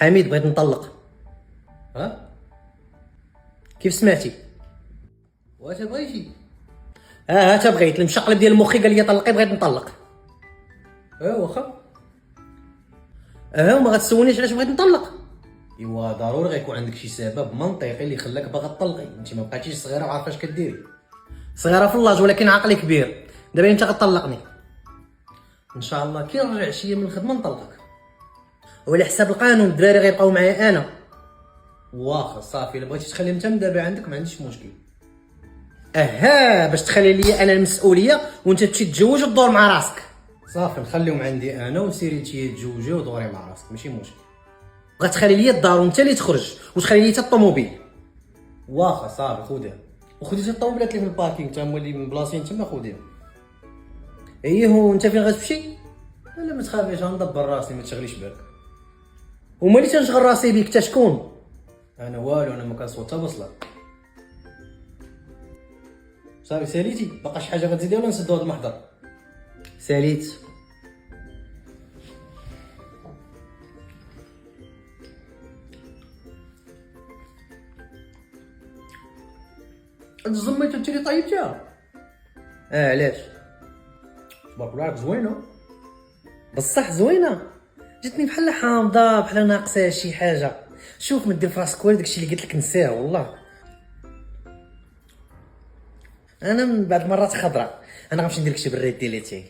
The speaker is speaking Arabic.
حميد بغيت نطلق. ها كيف سمعتي؟ واش بغيتي؟ هاتا بغيت المشقلب ديال مخي قال لي طلقي بغيت نطلق. واخا. وما غتسولنيش علاش بغيت نطلق. ايوا ضروري غيكون عندك شي سبب منطقي اللي خلاك باغا تطلقي. انت ما بقيتيش صغيره وعارفه اش كديري. صغيره في اللاج ولكن عقلي كبير. دابا انت غتطلقني ان شاء الله. كي نرجع شي من الخدمه نطلقك، وعلى حساب القانون الدراري غيبقاو معايا انا. واخا صافي، الا بغيتي تخليهم حتى من دابا عندك ما عنديش مشكل. باش تخلي لي انا المسؤوليه وانت تمشي تتزوج وتدور مع راسك. صافي نخليهم عندي انا وسيري انتي تزوجي ودوري مع راسك، ماشي مشكل. غتخلي لي الدار وانت اللي تخرج وتخلي لي حتى الطوموبيل. واخا صافي خذيها، وخذي حتى الطوموبيلات اللي في الباركينغ تا هما اللي من بلاصين تما خذيهم. وانت فين غتمشي؟ لا ما تخافيش غندبر راسي ما تشغليش بالك. ومالي تنشغل راسي بيك تا شكون؟ انا والو، انا ما كنصوت حتى بصله. صافي ساليتي؟ باقا شي حاجه غتزيدي ولا نسدو هاد المحضر؟ ساليت. الزميت انت اللي طيبتيها؟ علاش؟ تبارك الله عليك زوينه. بصح زوينه، جاتني بحال حامضه بحال ناقصه شي حاجه. شوف ما دير في راسك والو، داكشي اللي قلت لك نساه والله. انا من بعد مرات خضراء، انا غنمشي ندير لك شي بريد ديالي تاعي.